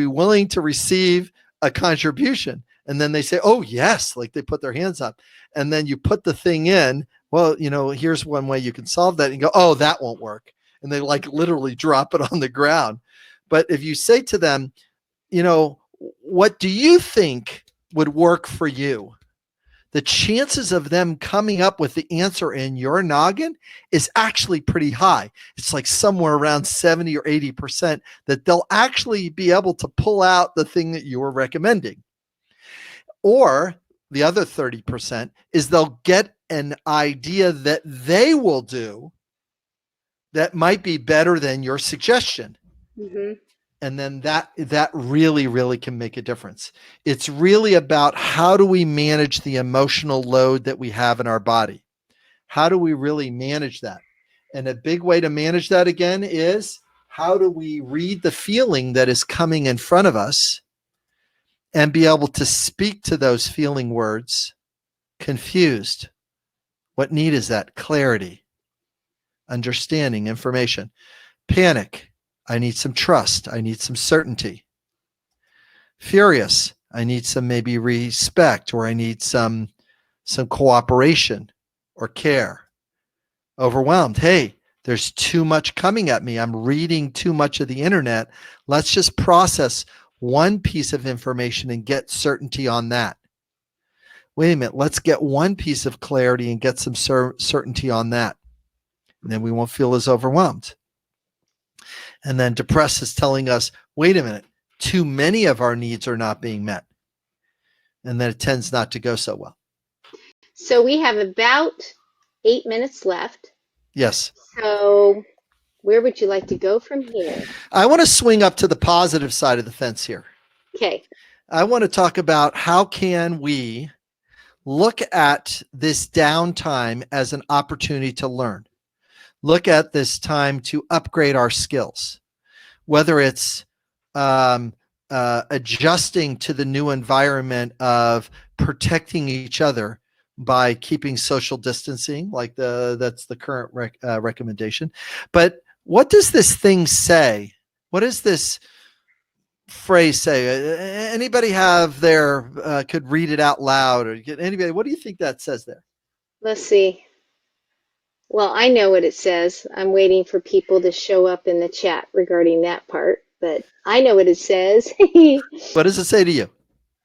willing to receive a contribution? And then they say, oh yes, like they put their hands up, and then you put the thing in. Well, here's one way you can solve that, and go, oh, that won't work. And they like literally drop it on the ground. But if you say to them, what do you think would work for you? The chances of them coming up with the answer in your noggin is actually pretty high. It's like somewhere around 70 or 80% that they'll actually be able to pull out the thing that you were recommending. Or the other 30% is they'll get an idea that they will do that might be better than your suggestion. Mm-hmm. And then that really, really can make a difference. It's really about how do we manage the emotional load that we have in our body? How do we really manage that? And a big way to manage that again is how do we read the feeling that is coming in front of us and be able to speak to those feeling words? Confused. What need is that? Clarity, understanding, information. Panic. I need some trust. I need some certainty. Furious. I need some maybe respect, or I need some cooperation or care. Overwhelmed. Hey, there's too much coming at me. I'm reading too much of the internet. Let's just process one piece of information and get certainty on that. Wait a minute, let's get one piece of clarity and get some certainty on that. And then we won't feel as overwhelmed. And then depressed is telling us, wait a minute, too many of our needs are not being met. And then it tends not to go so well. So we have about 8 minutes left. Yes. So where would you like to go from here? I want to swing up to the positive side of the fence here. Okay. I want to talk about how can we look at this downtime as an opportunity to learn. Look at this time to upgrade our skills, whether it's adjusting to the new environment of protecting each other by keeping social distancing, like that's the current recommendation. But what does this thing say? What does this phrase say? Anybody have could read it out loud, or anybody? What do you think that says there? Let's see. Well, I know what it says. I'm waiting for people to show up in the chat regarding that part, but I know what it says. What does it say to you?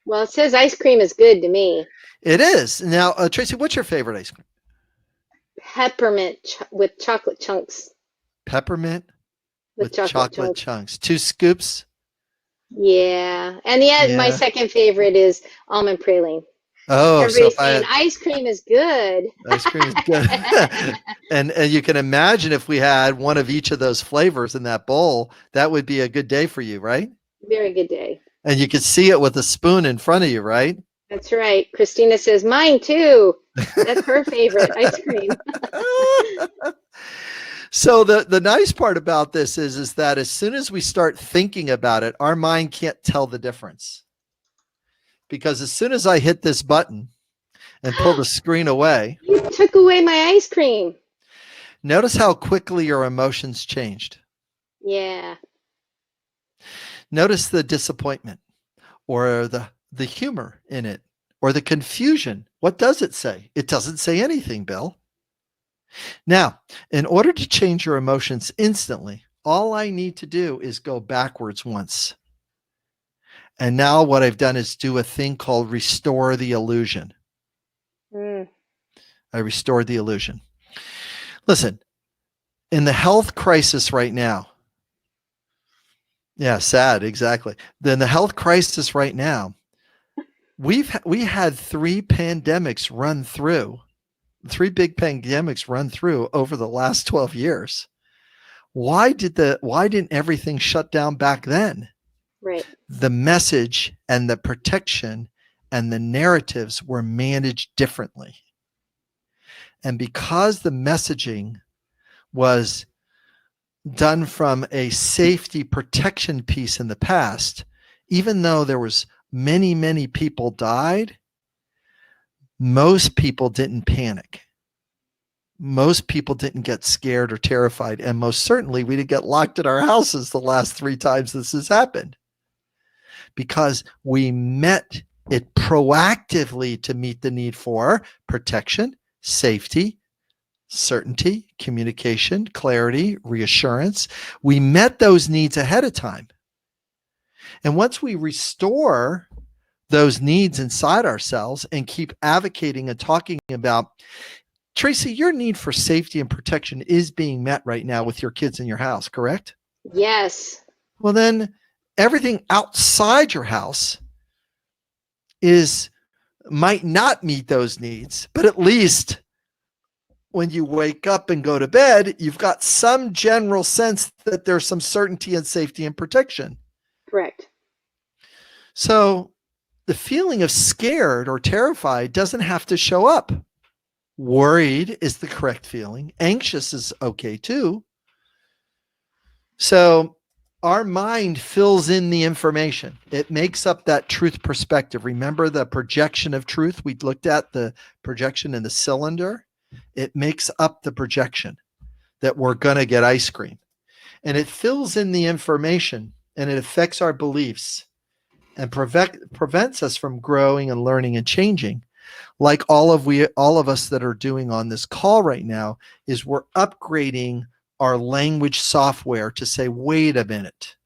Well, it says ice cream is good to me. It is. Now, Tracy, what's your favorite ice cream? Peppermint with chocolate chunks. Peppermint with chocolate chunks. 2 scoops? Yeah. And my second favorite is almond praline. Oh, everybody's saying ice cream is good. Ice cream is good. and you can imagine if we had one of each of those flavors in that bowl, that would be a good day for you, right? Very good day. And you can see it with a spoon in front of you, right? That's right. Christina says, mine too. That's her favorite ice cream. So the nice part about this is that as soon as we start thinking about it, our mind can't tell the difference. Because as soon as I hit this button and pull the screen away, You took away my ice cream. notice how quickly your emotions changed. Yeah. Notice the disappointment or the humor in it or the confusion. What does it say? It doesn't say anything, Bill. Now, in order to change your emotions instantly, all I need to do is go backwards once. And now what I've done is do a thing called restore the illusion. I restored the illusion. Listen, in the health crisis right now, yeah, sad, exactly. Then the health crisis right now, we had three big pandemics run through over the last 12 years. Why didn't everything shut down back then? Right. The message and the protection and the narratives were managed differently. And because the messaging was done from a safety protection piece in the past, even though there was many people died, most people didn't panic. Most people didn't get scared or terrified. And most certainly we didn't get locked in our houses the last 3 times this has happened, because we met it proactively to meet the need for protection, safety, certainty, communication, clarity, reassurance. We met those needs ahead of time. And once we restore those needs inside ourselves and keep advocating and talking about, Tracy, your need for safety and protection is being met right now with your kids in your house, correct? Yes. Well, then everything outside your house might not meet those needs, but at least when you wake up and go to bed, you've got some general sense that there's some certainty and safety and protection. Correct. So the feeling of scared or terrified doesn't have to show up. Worried is the correct feeling. Anxious is okay too. So our mind fills in the information. It makes up that truth perspective. Remember the projection of truth? We looked at the projection in the cylinder. It makes up the projection that we're going to get ice cream. And it fills in the information, and it affects our beliefs and prevents us from growing and learning and changing. Like all of us that are doing on this call right now, is we're upgrading our language software to say, wait a minute.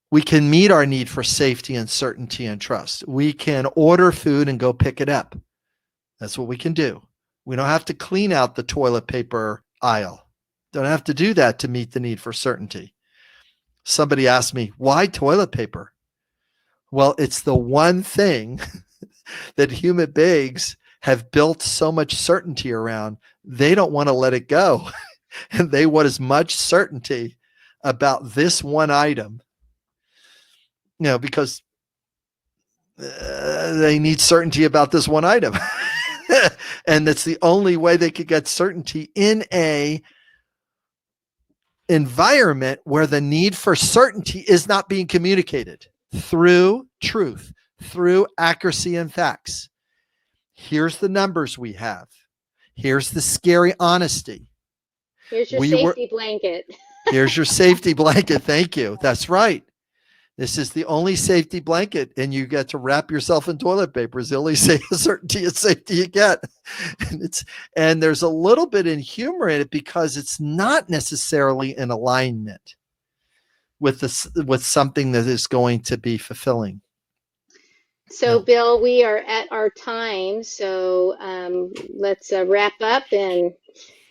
We can meet our need for safety and certainty and trust. We can order food and go pick it up. That's what we can do. We don't have to clean out the toilet paper aisle. Don't have to do that to meet the need for certainty. Somebody asked me, why toilet paper? Well, it's the one thing that human beings have built so much certainty around. They don't want to let it go. And they want as much certainty about this one item, because they need certainty about this one item. And that's the only way they could get certainty in a environment where the need for certainty is not being communicated through truth, through accuracy and facts. Here's the numbers we have. Here's the scary honesty. Here's your safety blanket. Here's your safety blanket. Thank you. That's right. This is the only safety blanket, and you get to wrap yourself in toilet paper. Is the only certainty and safety you get. And there's a little bit in humor in it because it's not necessarily in alignment with something that is going to be fulfilling. So, Bill, we are at our time. So let's wrap up and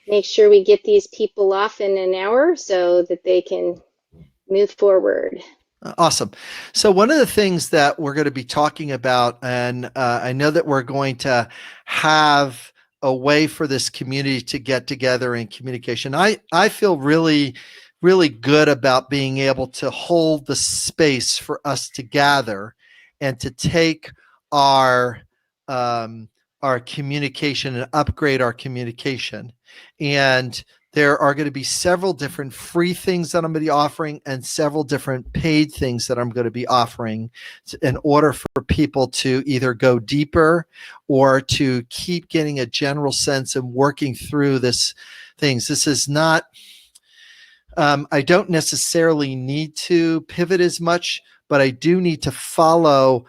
make sure we get these people off in an hour so that they can move forward. Awesome. So one of the things that we're going to be talking about, and I know that we're going to have a way for this community to get together in communication. I feel really really good about being able to hold the space for us to gather and to take our um, our communication and upgrade our communication. And there are going to be several different free things that I'm going to be offering and several different paid things that I'm going to be offering in order for people to either go deeper or to keep getting a general sense and working through this things. This is not I don't necessarily need to pivot as much, but I do need to follow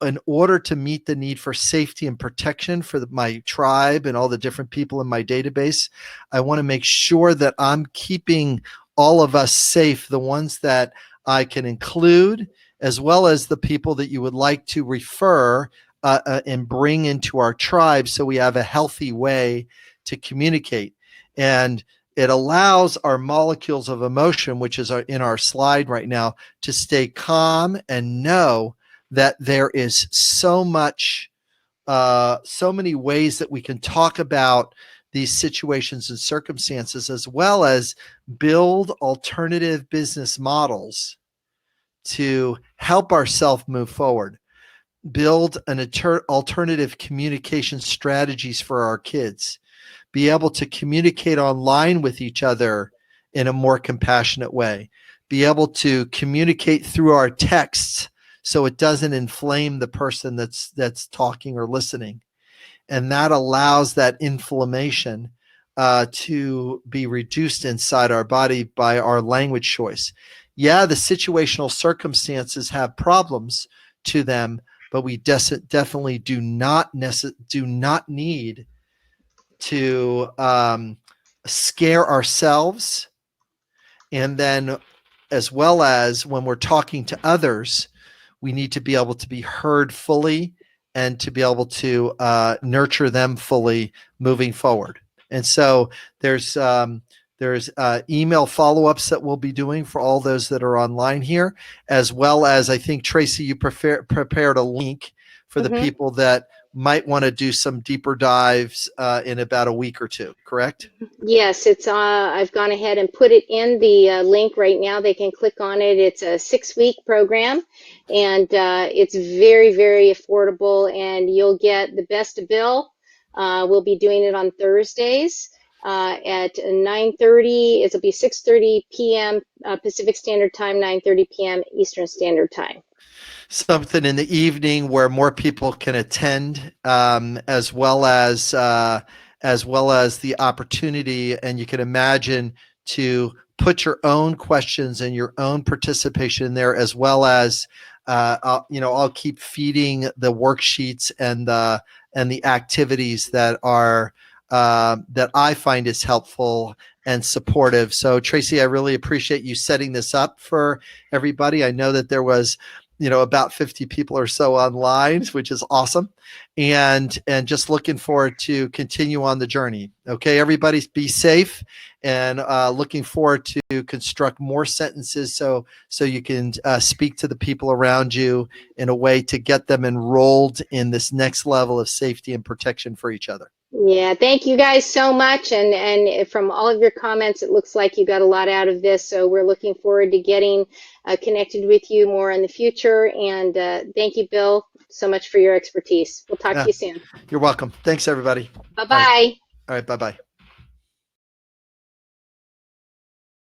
in order to meet the need for safety and protection for my tribe and all the different people in my database. I want to make sure that I'm keeping all of us safe, the ones that I can include, as well as the people that you would like to refer and bring into our tribe so we have a healthy way to communicate. And it allows our molecules of emotion, which is in our slide right now, to stay calm and know that there is so many ways that we can talk about these situations and circumstances, as well as build alternative business models to help ourselves move forward, build an alternative communication strategies for our kids, be able to communicate online with each other in a more compassionate way, be able to communicate through our texts so it doesn't inflame the person that's talking or listening. And that allows that inflammation to be reduced inside our body by our language choice. Yeah, the situational circumstances have problems to them, but we definitely do not need to scare ourselves. And then, as well as when we're talking to others, we need to be able to be heard fully and to be able to nurture them fully moving forward. And so there's email follow-ups that we'll be doing for all those that are online here, as well as I think, Tracy, you prepared a link for the people that might want to do some deeper dives in about a week or two, correct? Yes, it's I've gone ahead and put it in the link right now. They can click on it. It's a 6-week program, and it's very, very affordable, and you'll get the best of Bill. We'll be doing it on Thursdays at 9:30. It'll be 6:30 p.m. Pacific Standard Time, 9:30 p.m. Eastern Standard Time. Something in the evening where more people can attend, as well as the opportunity, and you can imagine, to put your own questions and your own participation in there, as well as I'll keep feeding the worksheets and the activities that I find is helpful and supportive. So, Tracy, I really appreciate you setting this up for everybody. I know that there was about 50 people or so online, which is awesome. And just looking forward to continue on the journey. Okay, everybody be safe, and looking forward to construct more sentences so you can speak to the people around you in a way to get them enrolled in this next level of safety and protection for each other. Yeah, thank you guys so much. And from all of your comments, it looks like you got a lot out of this. So we're looking forward to getting connected with you more in the future. And thank you, Bill, so much for your expertise. We'll talk to you soon. You're welcome. Thanks, everybody. Bye-bye. All right. Bye-bye.